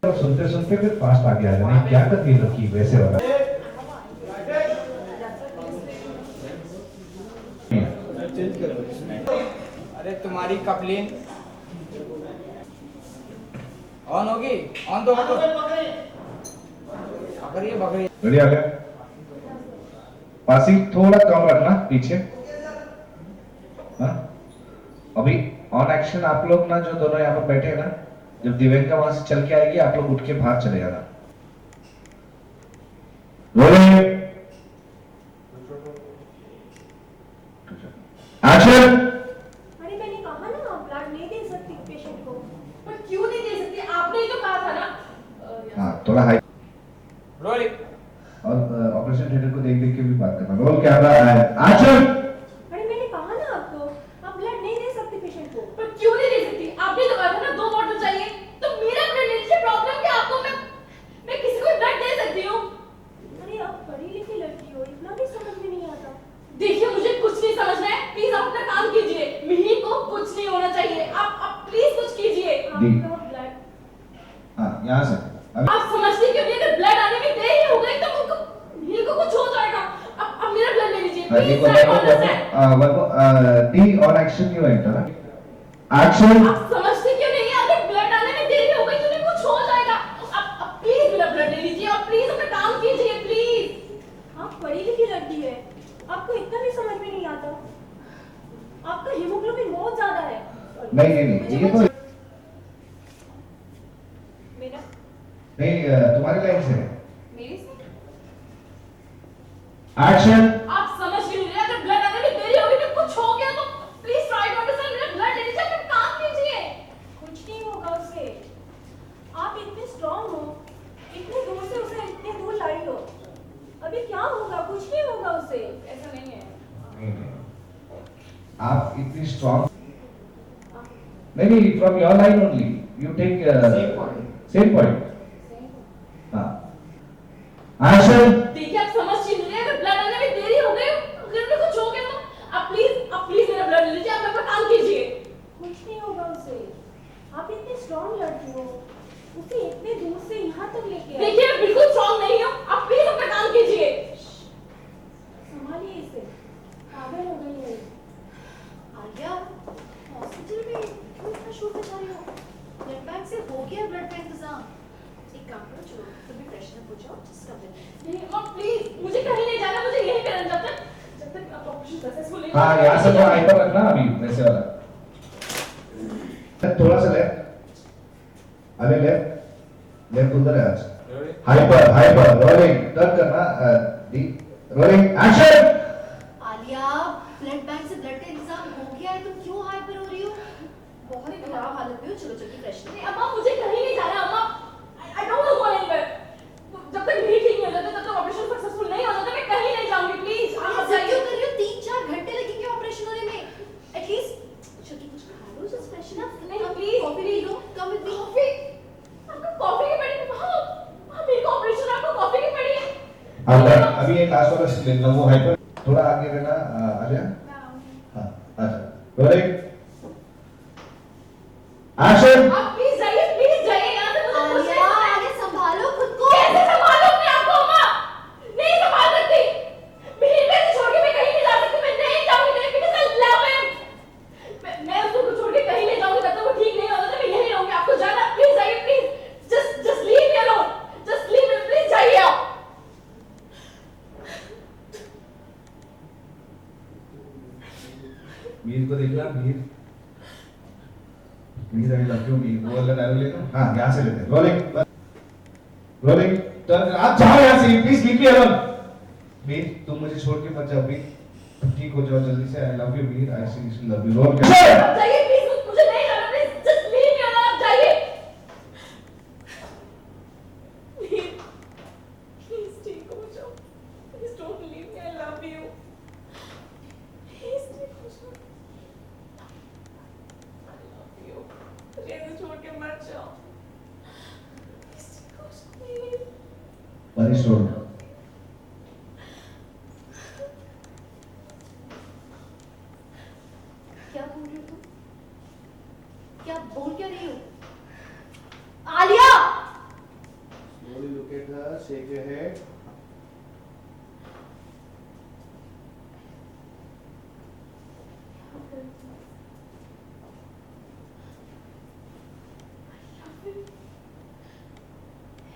और सुनते सुनते फिर फास्ट आगे आ जाना, क्या तकलीफ रखी वैसे वाला। अरे तुम्हारी कपलिन ऑन होगी, ऑन तो बकरी बकरी रेडी आ गया। पासिंग थोड़ा कम रखना पीछे। हाँ अभी ऑन एक्शन आप लोग ना जो दोनों यहाँ पर बैठे हैं ना, जब दिव्यांका वहां से चल के आएगी आप लोग उठ के बाहर चले जाना। Rolling action. अरे मैंने कहा ना आप ब्लड नहीं दे सकती पेशेंट को। पर क्यों नहीं दे सकती? आपने ही तो कहा था ना। हाँ थोड़ा हाई रोलिंग। और ऑपरेशन थिएटर को देख देख के भी बात करना। Roll camera action. अरे मैंने कहा ना आपको आप ब्लड नहीं दे सकती पेशेंट को। पर क्यों नहीं दे सकती? आपने तो कहा था ना 2 बॉटल चाहिए। तो मेरा ब्लड लेने से प्रॉब्लम क्या आपको? मैं किसी को ब्लड दे सकती हूँ। अरे आप पढ़ी लिखी लड़की हो, इतना भी समझ में नहीं आता। देखिए मुझे कुछ नहीं समझना है। प्लीज आप अपना काम कीजिए। मिहिर को कुछ नहीं होना चाहिए। आप प्लीज कुछ कीजिए। आपका ब्लड हाँ यहाँ से आप समझते क्यों नहीं? अगर ब्लड आने में देरी हो गई तो मिहिर को कुछ हो जाएगा। अब मेरा ब्लड ले लीजिए please. D on action you enter action. आप समझते क्यों नहीं? अगर ब्लड आने में देरी हो गई तो उन्हें कुछ हो जाएगा। अब प्लीज मेरा ब्लड ले लीजिए और प्लीज अपना काम कीजिए प्लीज। आप पढ़ी लिखी लड़की है, आपको इतना भी समझ में नहीं आता। आपका हीमोग्लोबिन बहुत ज्यादा है। नहीं ये तो मेरा नहीं तुम्हारी लाइन से मेरी से एक्शन। आप समझ क्यों नहीं रहे? अगर ब्लड आने में देरी होगी तो कुछ हो गया तो प्लीज ट्राई टू अंडरस्टैंड। मेरा ब्लड ले लीजिए, अपना काम कीजिए। कुछ नहीं होगा उसे। आप इतने स्ट्रांग हो, इतने दूर से उसे इतने दूर लाई हो। अभी क्या होगा? कुछ नहीं होगा उसे। ऐसा नहीं है। आप इतनी स्ट्रांग नहीं from your line only you take same point. हाँ एक्शन। देखिए आप समझ क्यों नहीं रहे? अगर ब्लड आने में देरी हो गई, अगर उन्हें कुछ हो गया तो आप प्लीज मेरा ब्लड ले लीजिए। आप अपना काम कीजिए। कुछ नहीं होगा उसे। आप इतनी स्ट्रांग लड़की हो, उसे इतने दूर से यहाँ तक लेके आए। देखिए मैं बिल्कुल स्ट्रांग नहीं हूँ। आप प्लीज अपना काम कीजिए। संभालिए इसे, पागल हो गई है। आलिया, हॉस्पिटल में क्यों इतना शोर मचा रही हो? ब्लड बैंक से हो गया ब्लड का इंतजाम। एक काम करो, चलो तुम भी फ्रेशन अप हो जाओ, जिसका ब्लड नहीं माँ प्लीज, मुझे कहीं नहीं जाना। मुझे यहीं पे रहना। जब तक आप ऑपरेशन सक्सेसफुल नहीं हाँ यहाँ से थोड़ा हाइपर रखना अभी वैसे वाला। थोड़ा सा लेफ्ट। अरे लेफ्ट उधर है आज। हाइपर रोलिंग टर्न करना। D rolling action. Alia, blood bank से ब्लड का इंतजाम हो गया है, तुम क्यों हाइपर हो रही हो? बहुत खराब हालत में हो, चलो जल्दी फ्रेशन नहीं अम्मा, मुझे कहीं नहीं जाना। अम्मा I don't want to go anywhere. जब तक मेरी ठीक नहीं हो जाता, तब तक ऑपरेशन सक्सेसफुल नहीं हो जाता, मैं कहीं नहीं जाऊंगी। प्लीज आप आप जाइए। क्यों कर रही हो? 3-4 घंटे लगेंगे ऑपरेशन होने में। एटलीस्ट चलो कुछ खा लो, जस्ट फ्रेशन अप। नहीं please coffee P low, come with me. Coffee? आपको कॉफी की पड़ी? हाँ मेरे को ऑपरेशन, आपको कॉफी की पड़ी है? अभी एक लास्ट वाला सीन लेना, वो हाइपर थोड़ा आगे रहना। आलिया हाँ अच्छा रोलिंग एक्शन। आप प्लीज जाइए यहाँ से। मुझे कुछ नहीं आलिया, करना है। आगे संभालो खुद को। कैसे संभालो अपने आप को अम्मा? नहीं संभाल सकती। मिहिर को छोड़ के मैं कहीं नहीं जा सकती। मैं नहीं जाऊंगी नहीं, because I love him। मैं उसको छोड़ के कहीं नहीं जाऊंगी। जब तक वो ठीक नहीं होता मैं यहीं रहूंगी। आपको जाना प्लीज जाइए please. just leave me alone। just leave me please जाइए आप। मीर को देखना। मीर आई लव यू मीर। वो वाला डायलॉग लेना। हाँ यहाँ से लेते हैं। Rolling turn. आप जाओ यहाँ से please, leave me alone. Mir तुम मुझे छोड़ के मत जाओ मीर, तुम ठीक हो जाओ जल्दी से। I love you Meer, I seriously love you. Roll आप जाइए प्लीज। मुझे नहीं जाना please. just leave me alone। आप जाइए प्लीज ठीक हो जाओ। please don't leave me। I love you। Please ठीक हो जाओ। I love you। मुझे ऐसे छोड़ के मत जाओ। प्लीज ठीक हो जाओ प्लीज। Punish role. क्या बोल रही हो तुम? क्या बोल क्या रही हो? Alia, Look at her, shake your head.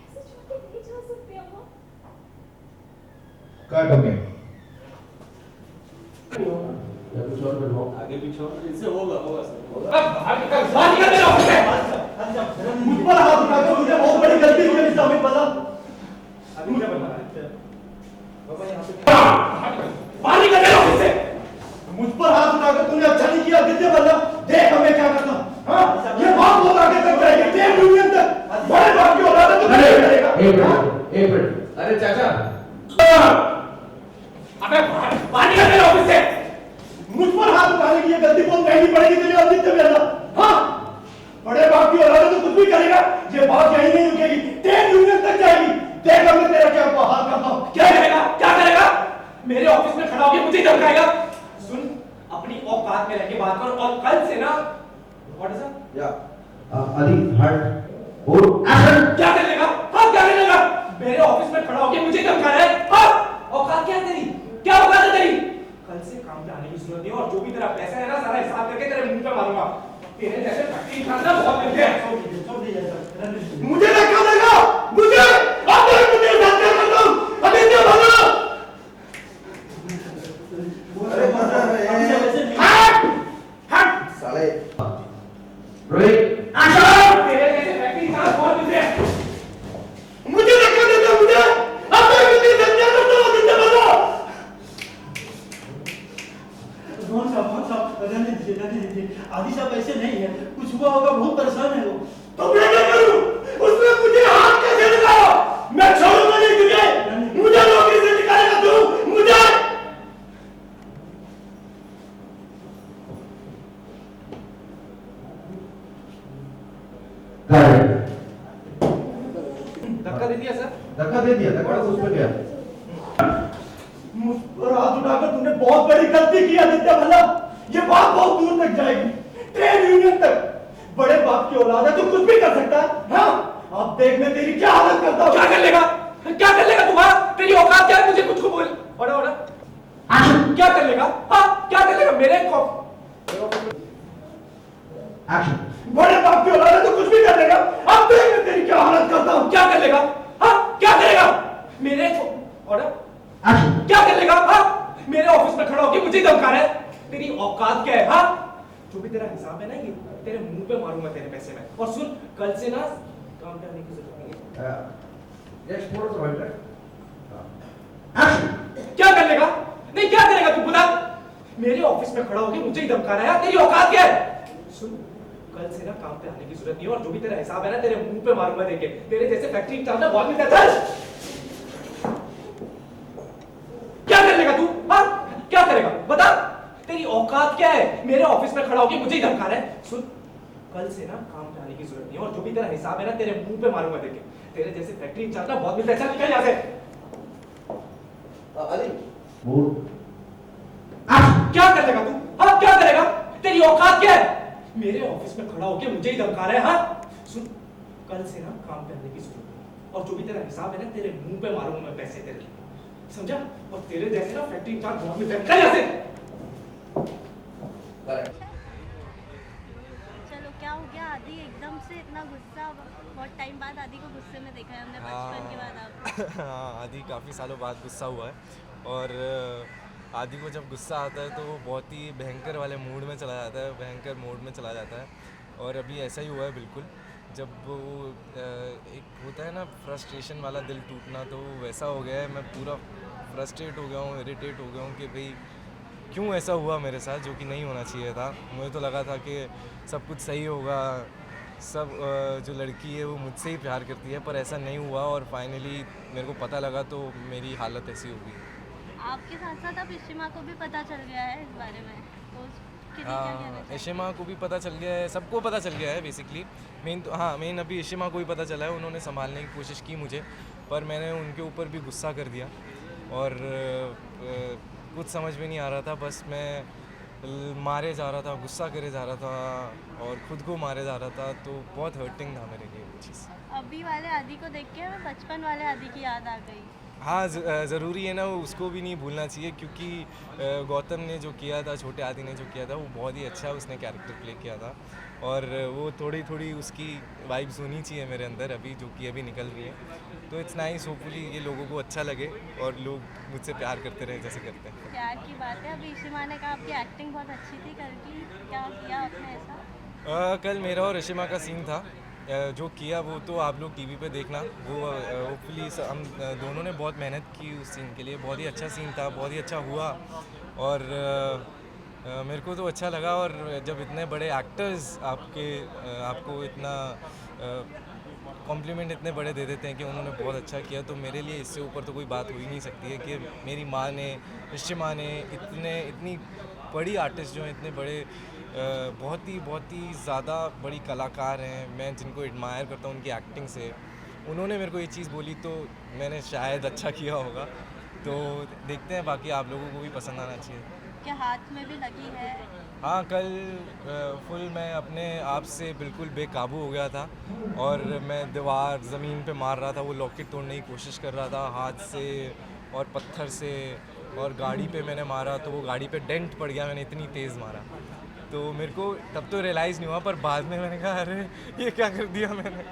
ऐसे छोड़ के नहीं जा सकते अम्मा। Cut, okay. आगे पीछे इससे होगा सर। बात कर रहे हो मुझसे? मुझ पर हाथ उठा के मुझे बहुत बड़ी गलती हुई है इस्लामिक वाला। अभी क्या बता रहा है? बाबा यहाँ पे बाहर निकल रहे हो मुझसे? मुझ पर हाथ उठा के तूने अच्छा नहीं किया दिव्य वाला। देख हमें क्या करना। हाँ ये बात बहुत आगे तक जाएगी। देख यूनियन तक बड़े बाप की औलाद है तो नहीं करेगा। एक मिनट। अरे चाचा। अबे बाहर निकल रहे हो मुझसे? मुझ पर हाथ उठाने की ये गलती बहुत महंगी पड़ेगी तेरे आदित्य वाला। हाँ बड़े बाप की औलाद है तो कुछ भी करेगा। ये बात यहीं नहीं रुकेगी। तेज यूनियन तक जाएगी। देख हमें तेरा क्या हाल करता हूँ। क्या करेगा? क्या करेगा? मेरे ऑफिस में खड़ा होकर मुझे धमकाएगा? सुन, अपनी औकात में रह के बात कर और कल से ना व्हाट इज दैट? या अली हट और एक्शन। क्या कर लेगा? हाँ क्या कर लेगा? मेरे ऑफिस में खड़ा होकर मुझे धमका रहा है? हाँ औकात क्या है तेरी? क्या औकात है तेरी? कल से काम पे आने की जरूरत नहीं है और जो भी तेरा पैसा है ना सारा हिसाब करके तेरे मुंह पे मारूंगा। तेरे जैसे फैक्ट्री इंसान बहुत मिलते हैं। मुझे धक्का देगा। मुझे अब मुझे धक्का करता हूँ। अभी क्या भागो। अरे हट! हट! साले रोहित एक्शन! तेरे जैसे फैक्ट्री इंसान बहुत मिलते हैं। मुझे धक्का देता मुझे अब मुझे धक्का करता हूँ। दिव्य वाला कौन साहब रहने दीजिए। आदि साहब ऐसे नहीं है, कुछ हुआ होगा, बहुत परेशान है वो। तो मैं क्या करूं? उसने मुझे हाथ कैसे लगाया? मैं छोड़ूंगा नहीं तुझे। मुझे नौकरी से निकालेगा तू मुझे। धक्का दे दिया सर? धक्का दे दिया। धक्का उस पर गया। मुझ पर हाथ उठाकर तूने बहुत बड़ी गलती की आदित्य भला। ये बात बहुत दूर तक जाएगी। ट्रेड यूनियन तक। बड़े बाप की औलाद है तू कुछ भी कर सकता है। हाँ अब देख मैं तेरी क्या हालत करता हूँ। क्या कर लेगा? क्या कर लेगा तुम्हारा? तेरी औकात क्या है? मुझे कुछ को बोल। ऑर्डर क्या कर लेगा? हाँ क्या कर लेगा? मेरे एक्शन। बड़े बाप की औलाद है तो कुछ भी कर देगा। अब देख मैं तेरी क्या हालत करता हूँ। क्या कर लेगा? हाँ क्या करेगा? मेरे ऑर्डर एक्शन। क्या कर लेगा? हाँ मेरे ऑफिस में खड़ा होकर मुझे धमका रहा है। तेरी औकात क्या है? हाँ जो भी तेरा हिसाब है ना ये तेरे मुंह पे मारूंगा तेरे पैसे में। और सुन कल से ना काम पे आने की जरूरत नहीं है। जस्ट थोड़ा सा वेट। क्या कर लेगा? नहीं क्या करेगा तू बता? मेरे ऑफिस में खड़ा होकर मुझे ही धमका रहा है। तेरी औकात क्या है? सुन कल से ना काम पे आने की जरूरत नहीं है और जो भी तेरा हिसाब है ना तेरे मुंह पे मारूंगा देके। तेरे जैसे फैक्ट्री इंचार्ज ना बहुत मिलता है। क्या कर लेगा तू? हाँ क्या करेगा बता? तेरी औकात क्या है? मेरे ऑफिस में खड़ा होकर मुझे ही धमका रहा है। सुन कल से ना काम पे आने की जरूरत नहीं है और जो भी तेरा हिसाब है ना तेरे मुंह पे मारूंगा देके। तेरे जैसे फैक्ट्री इंचार्ज ना बहुत मिलता है। चल निकल यहाँ से। अली मूड। क्या कर लेगा तू? हाँ क्या करेगा? तेरी औकात क्या है? मेरे ऑफिस में खड़ा होकर मुझे ही धमका रहा है। हाँ सुन कल से ना काम पे आने की जरूरत नहीं और जो भी तेरा हिसाब है ना तेरे मुंह पे मारूंगा मैं पैसे तेरे। समझा? और तेरे जैसे ना फैक्ट्री इंचार्ज बहुत मिलते हैं। चल यहाँ से। चलो क्या हो गया? आदि एकदम से इतना गुस्सा, बहुत टाइम बाद आदि को गुस्से में देखा है हमने, बचपन के बाद आप। हाँ आदि काफ़ी सालों बाद गुस्सा हुआ है और आदि को जब गुस्सा आता है तो वो बहुत ही भयंकर वाले मूड में चला जाता है, भयंकर मोड में चला जाता है। और अभी ऐसा ही हुआ है बिल्कुल। जब वो एक होता है ना फ्रस्ट्रेशन वाला दिल टूटना, तो वैसा हो गया है। मैं पूरा फ्रस्ट्रेट हो गया हूँ, इरिटेट हो गया हूँ कि भाई क्यों ऐसा हुआ मेरे साथ, जो कि नहीं होना चाहिए था। मुझे तो लगा था कि सब कुछ सही होगा, सब जो लड़की है वो मुझसे ही प्यार करती है, पर ऐसा नहीं हुआ। और फाइनली मेरे को पता लगा तो मेरी हालत ऐसी हो गई। आपके साथ साथ अब इशिमा को भी पता चल गया है इस बारे में, तो क्या कहना हाँ चाहते हैं? इशिमा को भी पता चल गया है, सबको पता चल गया है बेसिकली। मेन तो हाँ मेन अभी इशिमा को भी पता चला है। उन्होंने संभालने की कोशिश की मुझे, पर मैंने उनके ऊपर भी गुस्सा कर दिया और कुछ समझ में नहीं आ रहा था। बस मैं मारे जा रहा था, गुस्सा करे जा रहा था और ख़ुद को मारे जा रहा था, तो बहुत हर्टिंग था मेरे लिए वो चीज़। अभी वाले आदि को देख के हमें बचपन वाले आदि की याद आ गई। हाँ, ज़रूरी है ना, वो उसको भी नहीं भूलना चाहिए, क्योंकि गौतम ने जो किया था, छोटे आदि ने जो किया था, वो बहुत ही अच्छा उसने कैरेक्टर प्ले किया था और वो थोड़ी उसकी वाइब्स होनी चाहिए मेरे अंदर अभी, जो कि अभी निकल रही है। तो इट्स नाइस, होपफुली ये लोगों को अच्छा लगे और लोग मुझसे प्यार करते रहे जैसे करते हैं। प्यार की बात है, अभी ईशिमा ने कहा आपकी एक्टिंग बहुत अच्छी थी कल की, क्या किया आपने ऐसा? कल मेरा और ऋषिमा का सीन था, जो किया वो तो आप लोग टीवी पे देखना। वो होपफुली हम दोनों ने बहुत मेहनत की उस सीन के लिए, बहुत ही अच्छा सीन था, बहुत ही अच्छा हुआ और मेरे को तो अच्छा लगा। और जब इतने बड़े एक्टर्स आपको इतना कॉम्प्लीमेंट इतने बड़े दे देते हैं कि उन्होंने बहुत अच्छा किया, तो मेरे लिए इससे ऊपर तो कोई बात हो ही नहीं सकती है कि मेरी माँ ने, ऋषिमा ने, इतनी बड़ी आर्टिस्ट जो हैं, इतने बड़े बहुत ही ज़्यादा बड़ी कलाकार हैं, मैं जिनको एडमायर करता हूँ उनकी एक्टिंग से, उन्होंने मेरे को ये चीज़ बोली, तो मैंने शायद अच्छा किया होगा। तो देखते हैं, बाकी आप लोगों को भी पसंद आना चाहिए। क्या हाथ में भी लगी है? हाँ, कल फुल मैं अपने आप से बिल्कुल बेकाबू हो गया था और मैं दीवार ज़मीन पे मार रहा था, वो लॉकेट तोड़ने की कोशिश कर रहा था हाथ से और पत्थर से, और गाड़ी पे मैंने मारा तो वो गाड़ी पे डेंट पड़ गया, मैंने इतनी तेज़ मारा। तो मेरे को तब तो रियलाइज़ नहीं हुआ, पर बाद में मैंने कहा अरे ये क्या कर दिया मैंने।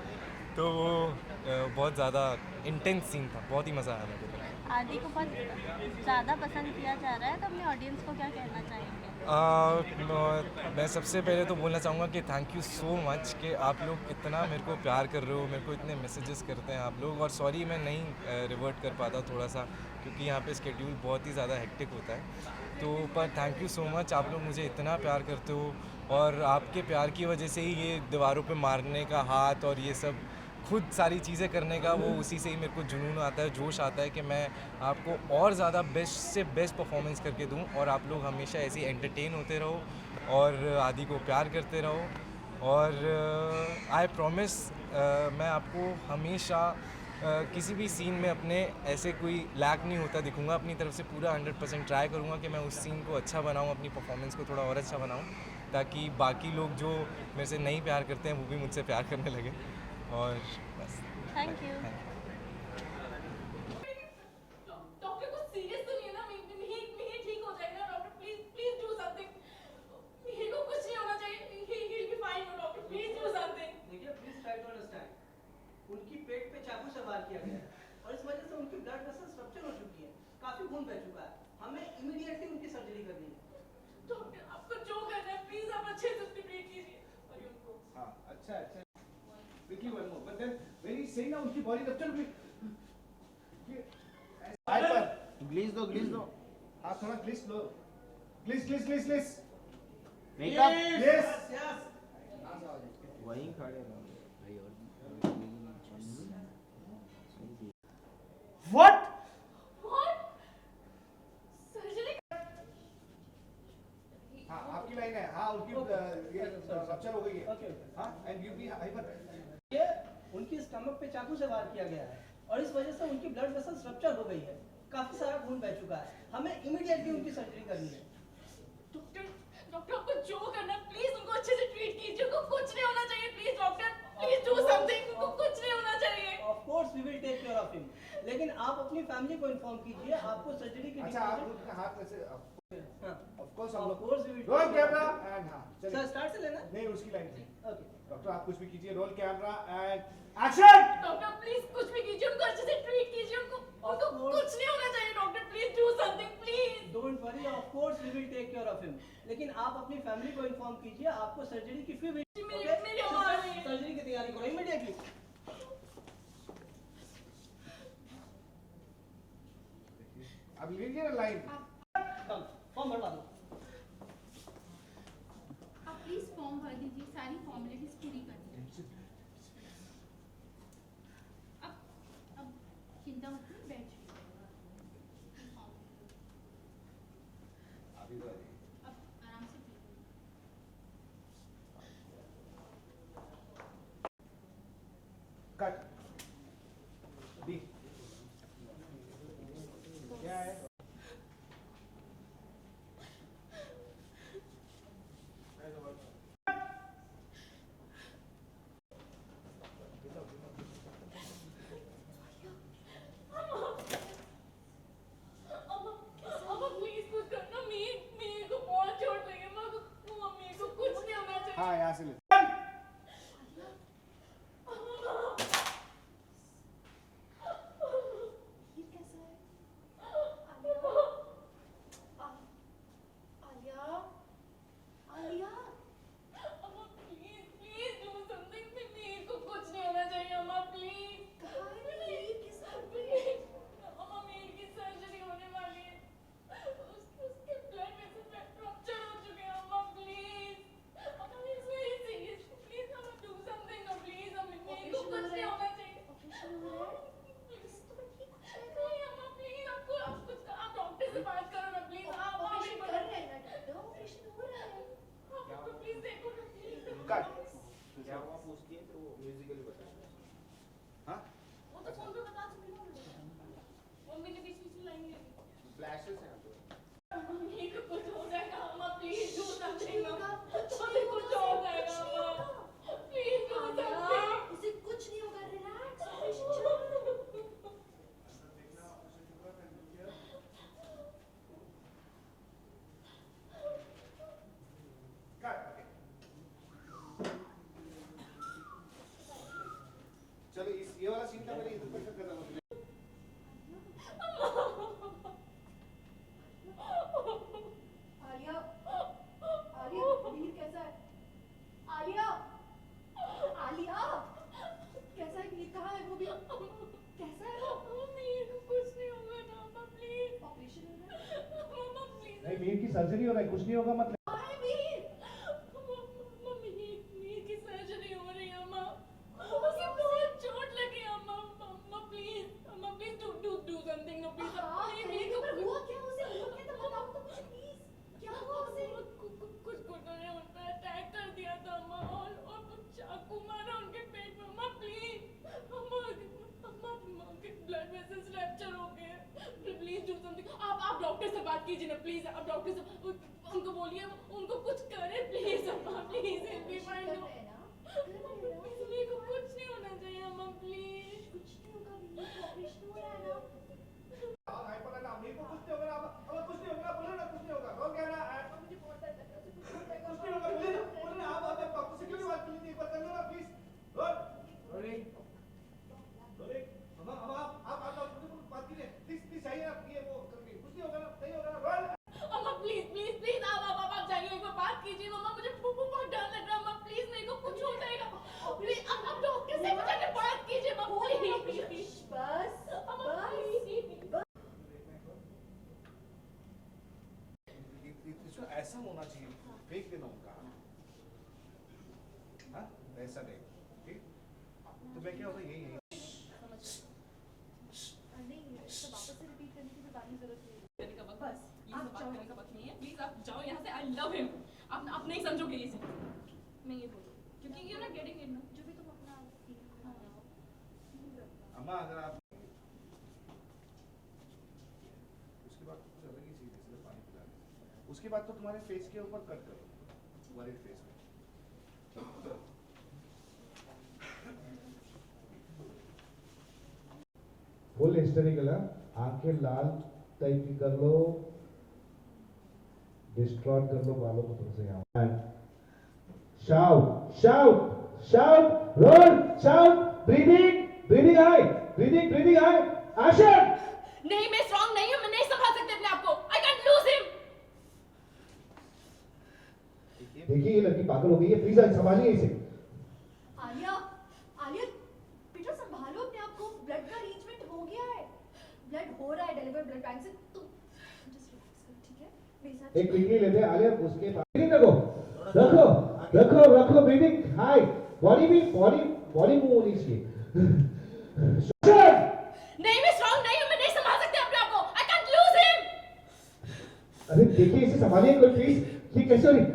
तो वो बहुत ज़्यादा इंटेंस सीन था, बहुत ही मज़ा आया मेरे को। आदि को बहुत ज़्यादा पसंद किया जा रहा है, तो अपनी ऑडियंस को क्या कहना चाहेंगे? मैं सबसे पहले तो बोलना चाहूँगा कि थैंक यू सो मच कि आप लोग इतना मेरे को प्यार कर रहे हो, मेरे को इतने मैसेजेस करते हैं आप लोग। और सॉरी मैं नहीं रिवर्ट कर पाता थोड़ा सा, क्योंकि यहाँ पे स्केड्यूल बहुत ही ज़्यादा हेक्टिक होता है। तो पर थैंक यू सो मच, आप लोग मुझे इतना प्यार करते हो और आपके प्यार की वजह से ही ये दीवारों पे मारने का हाथ और ये सब खुद सारी चीज़ें करने का, वो उसी से ही मेरे को जुनून आता है, जोश आता है कि मैं आपको और ज़्यादा बेस्ट से बेस्ट परफॉर्मेंस करके दूं और आप लोग हमेशा ऐसे ही एंटरटेन होते रहो और आदि को प्यार करते रहो। और आई प्रॉमिस मैं आपको हमेशा किसी भी सीन में अपने ऐसे कोई लैक नहीं होता दिखूंगा, अपनी तरफ से पूरा 100% ट्राई करूंगा कि मैं उस सीन को अच्छा बनाऊं, अपनी परफॉर्मेंस को थोड़ा और अच्छा बनाऊं, ताकि बाकी लोग जो मेरे से नहीं प्यार करते हैं वो भी मुझसे प्यार करने लगे। और बस, थैंक यू। डॉक्टर कुछ सीरियस तो नहीं है ना? मिहिर ठीक हो जाएगा doctor, please do something. Mihir को कुछ नहीं होना चाहिए, he will be fine doctor, please do something. देखिए, प्लीज ट्राई टू अंडरस्टैंड। उनकी पेट पे चाकू से वार किया गया है और इस वजह से उनकी ब्लड वेसल्स रप्चर हो चुकी है, काफी खून बह चुका है, हमें इमीडिएटली उनकी सर्जरी करनी है। डॉक्टर आपको जो करना है प्लीज आप अच्छे से उसकी ट्रीट कीजिए और उनको। हाँ, अच्छा quickly one more, but then when he's saying now उनकी बॉडी रप्चर हुई, हाई पर ग्लीस दो, हाँ थोड़ा ग्लीस लो, ग्लीस मेकअप, यस वहीं खड़े रहो भाई। और व्हाट सर्जरी? हाँ आपकी लाइन है, हाँ उनकी रप्चर हो गई है, हाँ एंड यू बी हाइपर। ये उनकी स्टमक पे चाकू से वार किया गया है और इस वजह से उनकी ब्लड वेसल्स रप्चर हो गई है, काफी सारा खून बह चुका है, हमें इमीडिएटली उनकी सर्जरी करनी है। डॉक्टर आपको जो करना है प्लीज उनको अच्छे से ट्रीट कीजिए, उनको कुछ नहीं होना चाहिए, please doctor please do something, उनको कुछ नहीं होना चाहिए। Of course we will take care of him, लेकिन आप अपनी फैमिली को इन्फॉर्म कीजिए, आपको सर्जरी की। अच्छा आप उनका हाथ ऐसे, ऑफ कोर्स हम लोग course we will roll camera and हाँ सर स्टार्ट से लेना। नहीं उसकी लाइन थी। ओके डॉक्टर आप कुछ भी कीजिए, role camera and action. Doctor please कुछ भी कीजिए, उनको अच्छे से ट्रीट कीजिए, उनको कुछ नहीं होना चाहिए doctor, please do something please. Don't worry, of course we will take care of him, लेकिन आप अपनी फैमिली को इन्फॉर्म कीजिए, आपको सर्जरी की फी मेरी आवाज नहीं है। सर्जरी की तैयारी करो इमीडिएटली। अब लीजिए ना लाइन, फॉर्म भरवा दो। आप प्लीज फॉर्म भर दीजिए, सारी फॉर्मेलिटीज पूरी कर दीजिए। अब चिंता मत करिए, बैठ जाइए। अब आराम से पीजिए। कट दी क्या है? है फिर वो म्यूजिकली बता। हाँ वो तो फोन पे बता चुकी ना मुझे। मम्मी ने बीच में लाइन ली। फ्लैशेस हैं तो मम्मी को कुछ हो जाएगा अम्मा प्लीज डू समथिंग अम्मा मम्मी कुछ हो जाएगा अम्मा प्लीज डू समथिंग उसे कुछ नहीं होगा, रिलैक्स, ऑपरेशन चल रहा है। चलो इस ये वाला सीन था मेरे इधर पे कर रहा हूँ। आलिया, आलिया, वीर कैसा है? आलिया, आलिया, कैसा है वीर? कहाँ है वो भी? कैसा है वो? मम्मी को कुछ नहीं होगा ना अम्मा प्लीज ऑपरेशन हो रहा है? मम्मा प्लीज नहीं वीर की सर्जरी हो रहा है, कुछ नहीं होगा मतलब। कहाँ है वीर? मम्मी मीर की सर्जरी हो रही है अम्मा उसे बहुत चोट लगी अम्मा अम्मा please do something no please हाँ, मीर को पर हुआ क्या उसे? हुआ क्या? तो बताओ तो मुझे प्लीज। क्या हुआ उसे? कुछ गुंडों ने उन पर अटैक कर दिया था अम्मा और कुछ चाकू मारा उनके पेट में अम्मा प्लीज अम्मा के ब्लड वेसल्स रैप्चर हो गए प्लीज डू समथिंग आप डॉक्टर से बात कीजिए ना प्लीज आप डॉक्टर से उनको बोलिए उनको कुछ करे प्लीज अम्मा प्लीज हेल्प मी फाइंड कर रहे हैं ना? कर रहे हैं ना? मेरे को कुछ नहीं होना चाहिए अम्मा प्लीज कुछ नहीं होगा वीर, ऑपरेशन हो रहा है ना? हाँ हाई पर ना मेरे को कुछ नहीं होगा, अब कुछ नहीं होगा, बोलो ना कुछ नहीं होगा। हो गया ना? मुझे बहुत डर लग रहा है, कुछ हो जाएगा। कुछ नहीं होगा, बोलो ना आप डॉक्टर से क्यों नहीं बात की थी? एक बार कर लो ना प्लीज। रोलिंग अब आप डॉक्टर से बात कीजिए प्लीज चाहिए आप ये वो करके कुछ नहीं होगा ना, नहीं होगा ना। रोल अम्मा प्लीज आप जाइए एक बार बात कीजिए मम्मा मुझे बहुत डर लग रहा है अम्मा प्लीज मेरे को कुछ हो जाएगा प्लीज आप डॉक्टर से जाके बात कीजिए मम्मा प्लीज बस, अम्मा प्लीज इसको ऐसा होना चाहिए, फेंक देना उनका। हाँ ऐसा नहीं, ठीक? तो मैं क्या होगा यही है। नहीं, इसको वापस से रिपीट करने की बताने की जरूरत नहीं है। करने का वक्त बस ये सब बात करने का वक्त नहीं है प्लीज आप जाओ यहाँ से आई लव हिम आप नहीं समझोगे ये सब मैं ये बोलूँ क्योंकि यू नॉट गेटिंग इट ना जो भी तुम अपना फील कर रहे हो। अम्मा अगर आप उसके बाद कुछ अलग ही चीज है, पानी पिला दे। उसके बाद तो तुम्हारे फेस के ऊपर कट करो, तुम्हारे फेस में फुल हिस्टेरिकल है, आंखें लाल टाइप की कर लो, डिस्ट्रॉय कर लो बालों को तुमसे यहाँ। Shout shout shout roll shout breathing high action. नहीं मैं स्ट्रांग नहीं हूँ मैं नहीं संभाल सकती अपने आप को आई कैंट लूज हिम देखिए ये लड़की पागल हो गई है, प्लीज संभालिए इसे। आलिया, आलिया, पीटर संभालो अपने आप को, ब्लड का अरेंजमेंट हो गया है, ब्लड हो रहा है डिलीवर ब्लड बैंक से, तुम जस्ट रिलैक्स करो, ठीक है? मेरे साथ एक क्विकली लेते हैं आलिया, उसके बाद रखो ब्रीदिंग हाई, बॉडी मूव होनी चाहिए। नहीं मैं स्ट्रांग नहीं हूँ मैं नहीं संभाल सकती अपने आप को आई कैंट लूज हिम अरे देखिए इसे संभालिए कोई प्लीज, ये कैसे हो रही?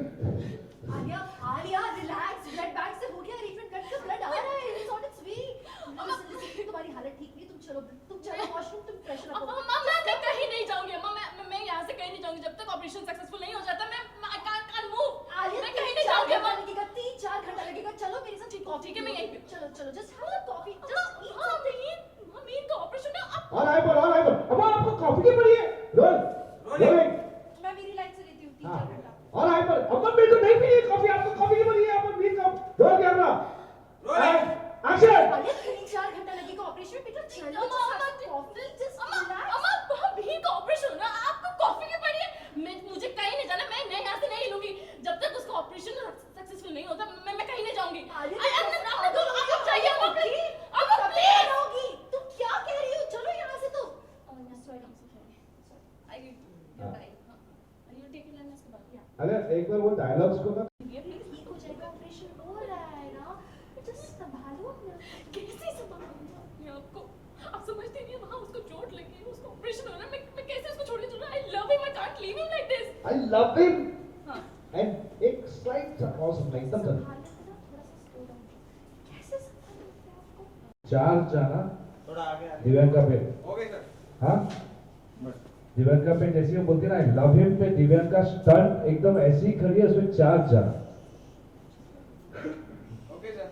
Alia, Alia, relax, blood bank से हो गया अरेंजमेंट, ब्लड का ब्लड आ रहा है, इट्स ऑन इट्स वे। तुम्हारी हालत ठीक नहीं, तुम चलो वॉशरूम, तुम फ्रेशन अप हो। अम्मा मैं कहीं नहीं जाऊंगी अम्मा मैं यहाँ से कहीं नहीं जाऊंगी जब तक ऑपरेशन सक्सेसफुल नहीं हो जाता मैं आई कांट मूव आलिया, मैं कहीं नहीं जाऊंगी अम्मा लगेगा 3-4 घंटा लगेगा, चलो मेरे साथ कॉफी ठीक है, मैं यहीं पे- चलो just have a coffee, just eat something. Mir का ऑपरेशन है अब और आई पर अब आपको कॉफी की पड़ी है, रोलिंग मैं मेरी लाइन से लेती हूँ 3-4 घंटा। और आई पर अब मेरे को नहीं पीनी कॉफी, आपको कॉफी की पड़ी है, आप please roll camera action. Alia 3-4 घंटा लगेगा ऑपरेशन में, पीटर चलो कॉफी जस्ट रिलैक्स। अम्मा मीर का ऑपरेशन हो ना आपको कॉफी की पड़ी है मुझे कहीं नहीं जाना मैं यहाँ से नहीं लूंगी जब तक उसका ऑपरेशन सक्सेसफुल नहीं होता मैं कहीं नहीं जाऊंगी आप चाहिए अम्मा प्लीज होगी, तुम क्या कह रही हो? चलो यहाँ से तुम। अरे एक बार वो डायलॉग्स को ना ठीक हो जाएगा, ऑपरेशन हो रहा है ना, जस्ट संभालो अपना। कैसे संभालूंगी अपने आप को आप समझते नहीं वहाँ उसको चोट लगी है उसको ऑपरेशन हो रहा है मैं कैसे उसको छोड़ के चलूँ I love him I can't leave him like this I love him हाँ एंड एक स्लाइड सा पॉज एकदम हालत ना थोड़ा सा स्लो डाउन। चार्ज जाना थोड़ा आगे आगे दिव्यांका पे। हो गई सर हाँ दिव्यांका पे जैसे वो बोलती है ना I love him pay Divyanka stunt एकदम ऐसी ही खड़ी है उसमें चार्ज जाना। ओके सर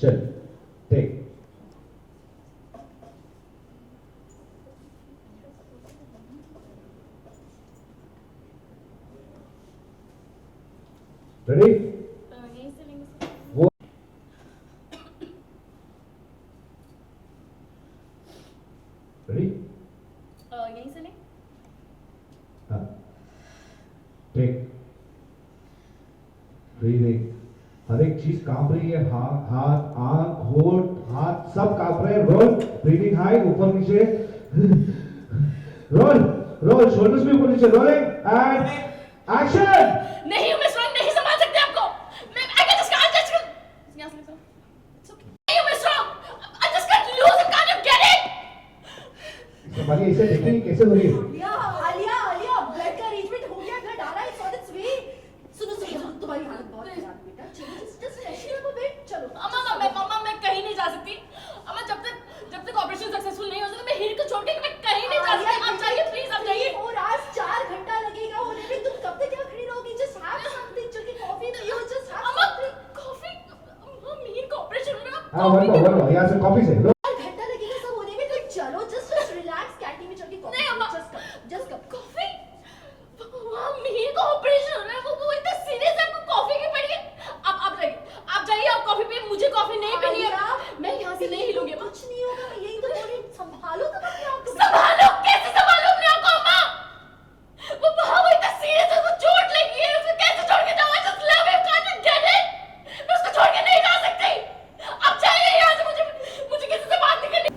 चल टेक रेडी यहीं से लेंगे सर। वो रेडी यहीं से लें। हाँ टेक ब्रीदिंग हर एक चीज कांप रही है हाथ हाथ आंख होठ हाथ सब कांप रहे हैं रोल ब्रीदिंग हाई ऊपर नीचे रोल रोल शोल्डर्स भी ऊपर नीचे रोलिंग एंड एक्शन नहीं मैं स्ट्रांग नहीं संभाल सकते आपको मैं I can just can't just यहां से लेता हूं इट्स ओके नहीं मैं strong I just can't lose it can't you get it संभालिए इसे देखिए कैसे हो रही है आलिया आलिया ब्लड का अरेंजमेंट हो गया घर डाला इट्स ऑन इट्स वे सुनो सुनो तुम्हारी हालत बहुत खराब है बेटा just freshen up a bit चलो मम्मा मैं कहीं नहीं जा सकती अम्मा जब तक ऑपरेशन सक्सेसफुल नहीं हो जाता मैं हीर को छोड़ के मैं कहीं नहीं जा सकती आप जाइए प्लीज आप जाइए और आज 4 घंटा लगेगा होने में तुम कब तक यहाँ खड़ी रहोगी जस्ट हैव समथिंग चल के कॉफी पियो जस्ट हैव अम्मा कॉफी अम्मा हीर का ऑपरेशन में हाँ वन यहाँ से कॉफी से लो 4 घंटा लगेगा सब होने में तो चलो जस्ट रिलैक्स कैंटीन में चल के कॉफी नहीं अम्मा जस्ट कप कॉफी हीर का ऑपरेशन हो रहा है वो इतना सीरियस है आपको कॉफी की पड़ी है आप जाइए आप कॉफी पिए मुझे कॉफी नहीं पीनी है मैं यहाँ से नहीं हिलूंगी अम्मा कुछ नहीं होगा मैं यही तो बोल रही हूँ संभालो तो अपने आप को संभालो कैसे संभालो अपने आप को अम्मा वो वो इतना सीरियस है वो चोट लगी है उसको कैसे छोड़ के जाऊं just love him can't you get it मैं उसको छोड़ के नहीं जा सकती अब जाइए यहाँ से मुझे किसी से बात नहीं करनी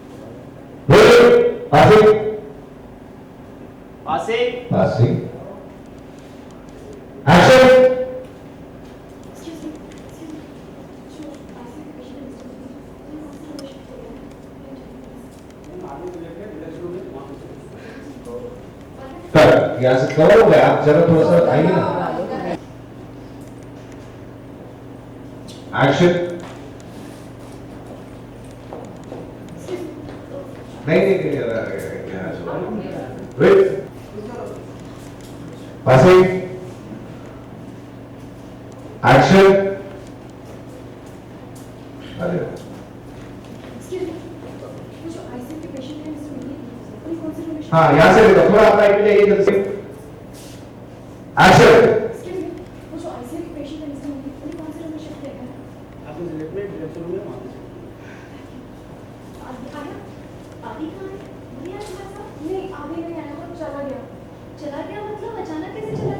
आसिफ आसिफ एक्शन यहाँ से कवर हो गया आप जरा थोड़ा सा आइए ना एक्शन नहीं वेट पासिंग एक्शन अरे हाँ यहाँ से देखो थोड़ा अपना एक जाइए जल्दी से एक्शन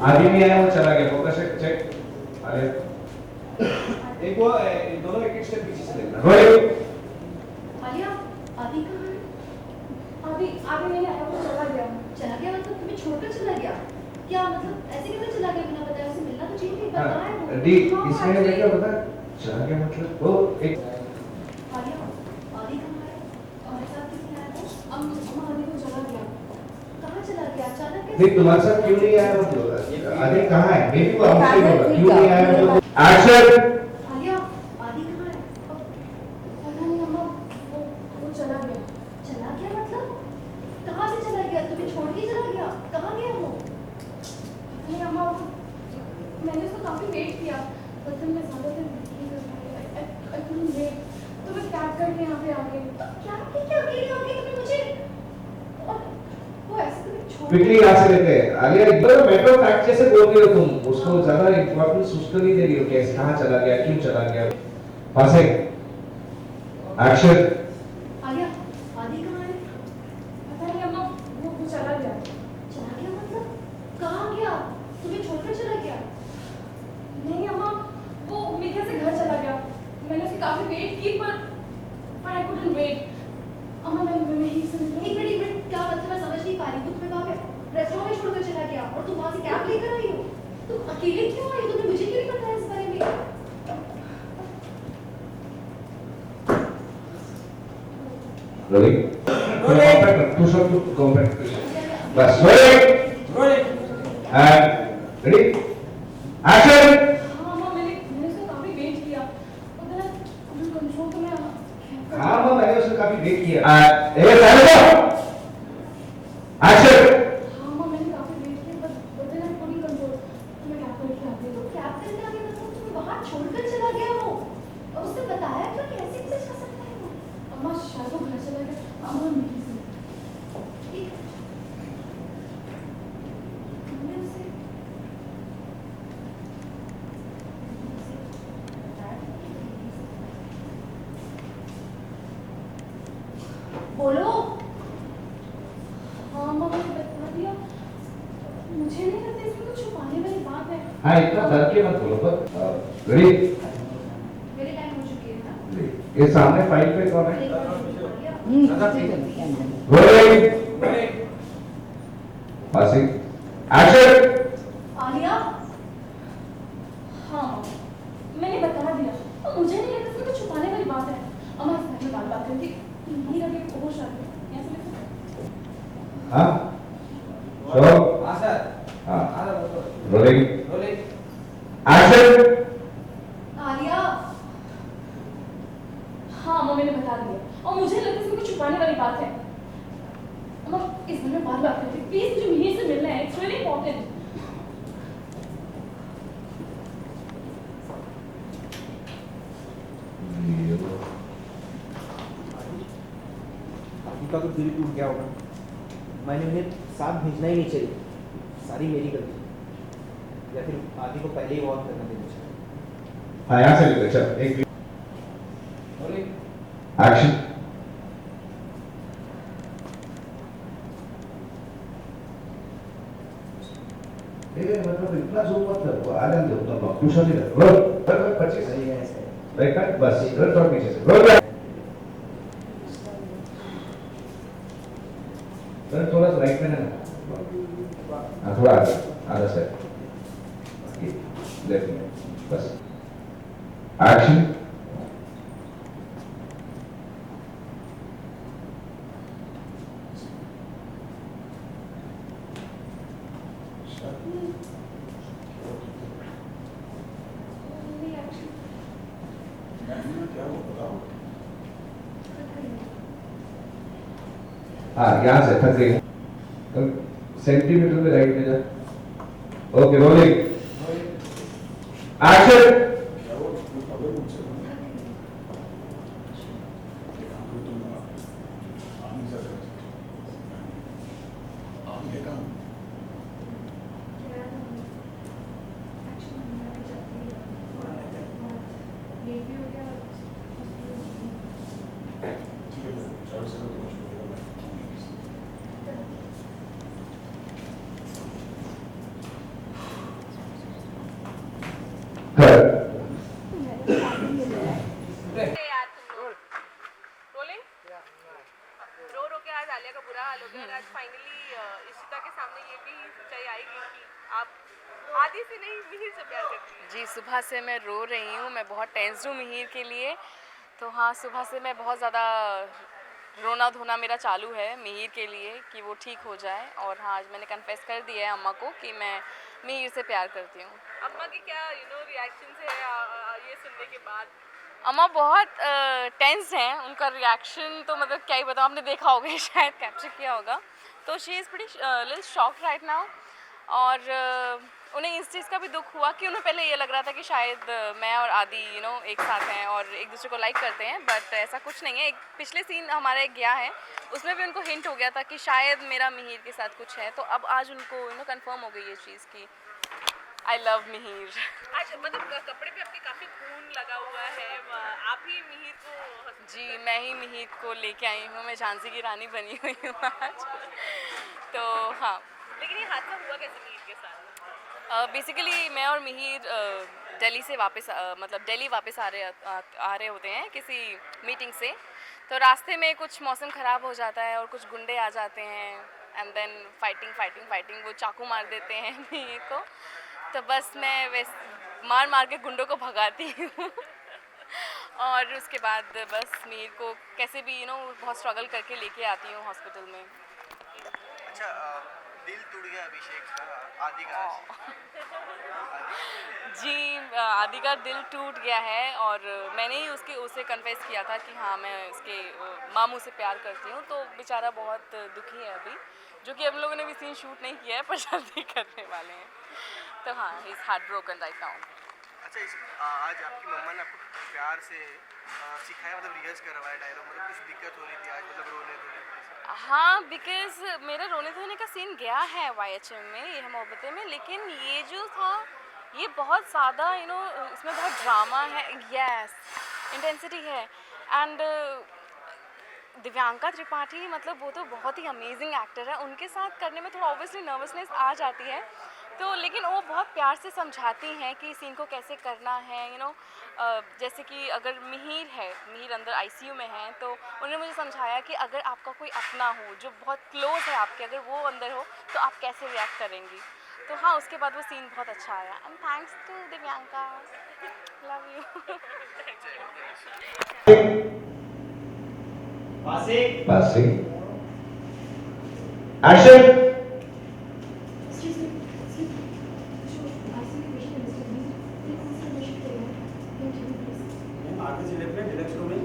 आगे नहीं आया वो चला गया फोकस चेक अरे एक वो दोनों एक स्टेप पीछे से देखना रोलिंग आलिया आदि कहाँ है आगे नहीं आया वो चला गया मतलब तुम्हें छोड़कर चला गया क्या मतलब ऐसे कैसे चला गया बिना बताए उसे मिलना तो चाहिए नहीं बताया वो डी इसमें क्या पता चला गया मतलब वो एक आलिया आदि कहाँ है हमारे साथ किसने आया था अम्मा आदि को चला गया कहाँ चला गया अचानक कैसे नहीं तुम्हारे साथ क्यों नहीं आया मतलब आगे कहाँ है बेबी को हमसे बोला क्यों नहीं आया मतलब एक्शन आलिया आदि कहाँ है पता नहीं अम्मा वो चला गया मतलब कहाँ से चला गया तुम्हें छोड़ के चला गया कहाँ गया वो नहीं अम्मा मैंने उसको काफी वेट किया बर्तन में ज्यादा देर नहीं कर पाई आई कुडंट वेट तो मैं कैब करके यहाँ पे आ गई क्या अकेले आ गई तुमने मुझे और वो ऐसे तुम्हें छोड़ क्विकली यहाँ से लेते हैं आलिया एकदम मैटर ऑफ फैक्ट जैसे बोल रही हो तुम उसको ज्यादा इंपॉर्टेंस उसको नहीं दे रही हो कैसे कहाँ चला गया क्यों चला गया पासिंग एक्शन आलिया आदि कहाँ है पता नहीं अम्मा वो चला गया मतलब कहाँ गया तुम्हें छोड़कर चला गया नहीं अम्मा वो मेरे से घर चला गया मैंने उसकी काफी वेट की पर आई कुडंट वेट अम्मा मैं ही एक मिनट क्या मतलब मैं समझ नहीं पा रही हूँ तुम्हें वहाँ पे रेस्टोरेंट में छोड़कर चला गया और तुम वहाँ से कैब लेकर आई हो तुम अकेले क्यों आई हो तुमने मुझे क्यों नहीं बताया इस बारे में rolling compact push up to compact बस रोलिंग एंड रेडी एक्शन हाँ मैंने उसका काफी वेट किया और उसने काफी वेट किया। ए साइलेंट एक्शन। हाँ माँ मैंने काफी वेट किया but then I couldn't control। मैं क्या करके आ गई तो कैब करके आ गई मतलब तुम्हें बाहर छोड़कर चला गया वो और उसने बताया कि कैसे एग्जिस्ट कर सकता है वो। अम्मा शायद वो घर चला गया। अम्मा नहीं सुन ठीक मैंने उसे बोलो। हाँ माँ मैंने बता दिया मुझे नहीं लगता इसमें कुछ छुपाने वाली बात है। हाँ इतना डर के मत बोलो पर रेडी। मेरे टाइम हो चुकी है ना। ये सामने फाइल पे कौन है? Rolling rolling passing action. Alia हाँ मैंने बता दिया और मुझे नहीं लगता इसमें कुछ छुपाने वाली बात है। अम्मा इस बारे में बात करती नहीं लगे होश आ गया यहाँ से लेकर हाँ शो हाँ सर हाँ हाँ सर बोलो रोलिंग रोलिंग एक्शन। आलिया हाँ अम्मा मैंने बता दिया और मुझे लगता है इसमें कुछ छुपाने वाली बात है। अम्मा इस बारे में बात करती प्लीज मुझे मिहिर से मिलना है इट्स रियली इंपॉर्टेंट। उनका तो दिल टूट गया होगा। मैंने उन्हें साथ भेजना ही नहीं चाहिए। सारी मेरी गलती या फिर आदि को पहले ही वॉर्न करना देना चाहिए। हाँ यहाँ से लेते चल एक रोलिंग एक्शन। मतलब इतना जोर मत कर वो आनंद दे उतना ब्लॉक कुछ नहीं कर रोल कर 25 सही है सही राइट कट बस रोल थोड़ा पीछे से रोल कर थोड़ा सा राइट में ना हाँ थोड़ा आगे आधा साइड लेफ्ट में बस एक्शन। हाँ यहाँ से थक गई सेंटीमीटर में राइट में जा। Okay rolling action. रोलिंग रो रो के आज आलिया का बुरा हाल हो गया और आज फाइनली इशिता के सामने ये भी सच्चाई आएगी कि आप आदि से नहीं मिहिर से प्यार करती हैं। जी सुबह से मैं रो रही हूँ, मैं बहुत टेंस्ड हूँ मिहिर के लिए। तो हाँ सुबह से मैं बहुत ज़्यादा रोना धोना मेरा चालू है मिहिर के लिए कि वो ठीक हो जाए। और हाँ आज मैंने कन्फेस कर दिया है अम्मा को कि मैं मिहिर से प्यार करती हूँ। अम्मा की क्या रिएक्शन है ये सुनने के बाद? अम्मा बहुत टेंस हैं, उनका रिएक्शन तो मतलब क्या ही बताऊँ, आपने देखा होगा शायद कैप्चर किया होगा। तो she is pretty little shocked right now. और उन्हें इस चीज़ का भी दुख हुआ कि उन्हें पहले ये लग रहा था कि शायद मैं और आदि एक साथ हैं और एक दूसरे को लाइक करते हैं, बट ऐसा कुछ नहीं है। एक पिछले सीन हमारा एक गया है उसमें भी उनको हिंट हो गया था कि शायद मेरा मिहिर के साथ कुछ है। तो अब आज उनको कंफर्म हो गई ये चीज़ की आई लव मिहिर। आज मतलब कपड़े पे आपके काफ़ी खून लगा हुआ है, आप ही मिहिर को? जी मैं ही मिहिर को लेके आई हूँ, मैं झांसी की रानी बनी हुई हूँ आज। तो हाँ लेकिन ये हादसा हुआ कैसे मिहिर के साथ? बेसिकली मैं और मिहिर दिल्ली से वापस मतलब दिल्ली वापस आ रहे होते हैं किसी मीटिंग से। तो रास्ते में कुछ मौसम ख़राब हो जाता है और कुछ गुंडे आ जाते हैं एंड देन फाइटिंग वो चाकू मार देते हैं मिहिर को। तो बस मैं मार के गुंडों को भगाती हूँ और उसके बाद बस मिहिर को कैसे भी बहुत स्ट्रगल करके लेके आती हूँ हॉस्पिटल में। अच्छा दिल टूट गया अभिषेक का आदि का जी आदि का दिल टूट गया है और मैंने ही उसे कन्फेस किया था कि हाँ मैं उसके मामू से प्यार करती हूँ, तो बेचारा बहुत दुखी है अभी, जो कि हम लोगों ने भी सीन शूट नहीं किया है पर जल्दी करने वाले हैं। तो हाँ he is heart broken right now. अच्छा आज आपकी मम्मा ने आपको प्यार से सिखाया, मतलब रिहर्स करवाया डायलॉग, मतलब कुछ दिक्कत हो रही थी आज, मतलब रोने धोने? हाँ बिकॉज मेरा रोने धोने का सीन गया है YHM में, ये है मोहब्बतें में, लेकिन ये जो था ये बहुत ज़्यादा इसमें बहुत ड्रामा है, यस इंटेंसिटी है। एंड दिव्यांका त्रिपाठी मतलब वो तो बहुत ही अमेजिंग एक्टर है, उनके साथ करने में थोड़ा ऑब्वियसली नर्वसनेस आ जाती है, तो लेकिन वो बहुत प्यार से समझाती हैं कि सीन को कैसे करना है। जैसे कि अगर मिहिर अंदर ICU में है, तो उन्होंने मुझे समझाया कि अगर आपका कोई अपना हो जो बहुत क्लोज है आपके, अगर वो अंदर हो तो आप कैसे रिएक्ट करेंगी। तो हाँ उसके बाद वो सीन बहुत अच्छा आया and thanks to Divyanka, love you. Passing. Action. Excuse me. ICU patient is disturbing. Please consideration taken. Don't you please? आगे से लेफ्ट में डिलक्स रूम में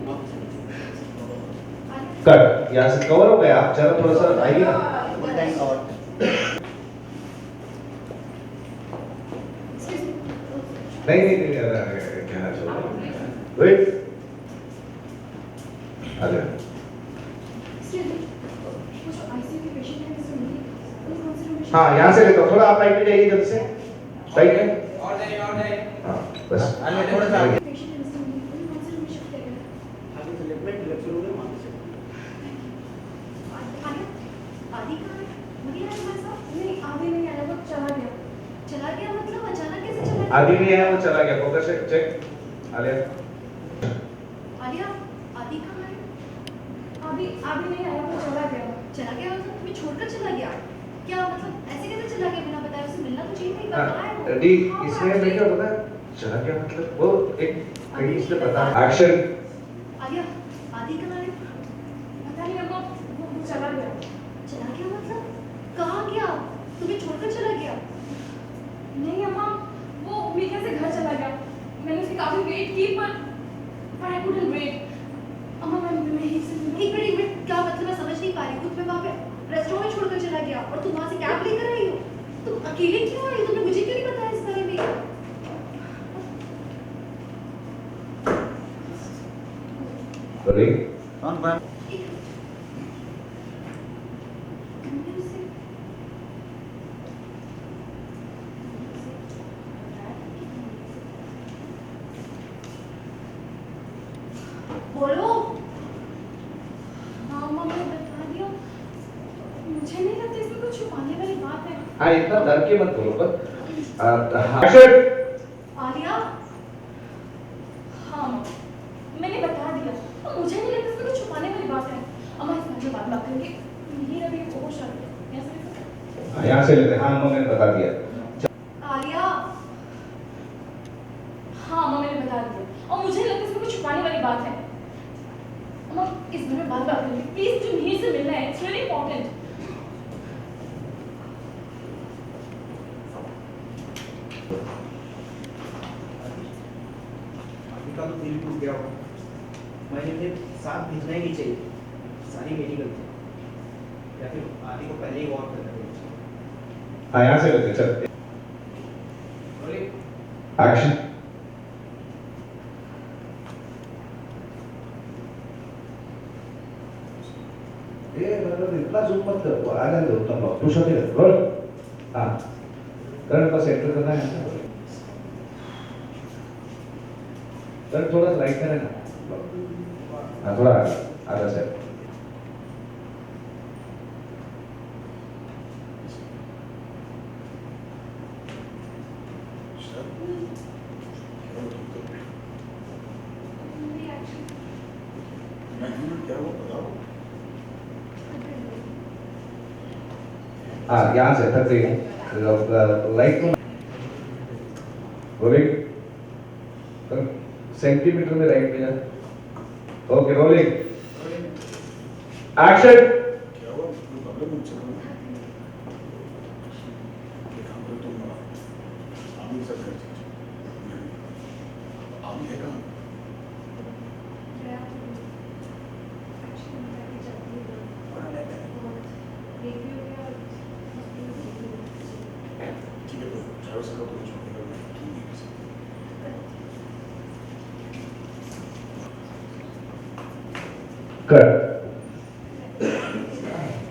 कट। यहाँ से कवर हो गया, आप जरा थोड़ा सा आइए ना। Excuse me. नहीं क्या है चलो। वेट। आ जाओ। Excuse me. वो जो ICU के patient है Mr. Mehdi, please consideration. हाँ यहाँ से लेते थोड़ा आप राइट पे जाइए जल्दी से। राइट है? और नहीं। हाँ बस। थोड़ा सा आगे। Patient है Mr. Mehdi, please consideration taken. आगे से लेफ्ट में डिलक्स रूम में वहां से आदि कहाँ है? वही है हमारे साथ? नहीं, आदि नहीं आया, वो चला गया। चला गया मतलब अचानक कैसे चला गया? आदि नहीं आया, वो चला गया। Focus check. आलिया। आलिया, आदि कहाँ है? आदि नहीं आया, वो चला गया। चला गया मतलब तुम्हें छोड़कर चला गया? क्या मतलब ऐसे कैसे चला गया बिना बताए? उसे मिलना तो चाहिए था, कहाँ है वो? डी इसमें मैं क्या होता है? चला गया मतलब वो एक कहीं इसने पता। एक्शन। आलिया, आदि कहाँ है? पता नहीं अम्मा, वो चला गया। चला गया मतलब कहाँ गया? तुम्हें छोड़कर चला गया? नहीं अम्मा, वो मीठा से घर चला गया। मैंने उसकी काफी वेट की पर I couldn't wait. अम्मा मैं एक मिनट, क्या मतलब? मैं समझ नहीं पा रही हूँ। तुम्हें वहाँ पे रेस्टोरेंट में छोड़कर चला गया और तुम वहाँ से कैब लेकर आई हो? तुम अकेले क्यों आई? तुमने मुझे क्यों नहीं बताया इस बारे में? बोलिए। ऑन पर बोलो। हाँ अम्मा मैंने बता दिया। मुझे नहीं लगता इसमें कुछ छुपाने वाली बात है। हाँ इतना डर के मत बोलो पर। एक्शन। आलिया, हाँ मैंने बता दिया। और मुझे नहीं लगता इसमें कुछ छुपाने वाली बात है। अम्मा इस बारे में बात करेंगे। ये अभी होश आ गया। ऐसे यहाँ से लेते। हाँ अम्मा मैंने बता दिया। आलिया, हाँ अम्मा मैंने बता दिया और मुझे नहीं लगता इसमें कुछ छुपाने वाली बात है। अम्मा इस बारे में बात करेंगे। प्लीज तुम यहीं से मिलना है, इट्स रियली इंपॉर्टेंट। आदि का तो दिल टूट गया होगा। मैंने फिर साथ भेजना ही नहीं चाहिए, सारी मेरी गलती है। या फिर आदि को पहले ही वॉर्न करना चाहिए। हाँ यहाँ से लेते चल। एक्शन। ये मतलब इतना जूम मत कर, वो आगे दो तुम लोग पुश होते रहो। रोल। हाँ करंट पर सेंटर करना है। करंट थोड़ा सा राइट करें ना। हाँ थोड़ा आगे से। हाँ यहाँ से तक लाइट को रोलिंग सेंटीमीटर में राइट में जा। Okay rolling action. हो सका तो छोड़ने का कर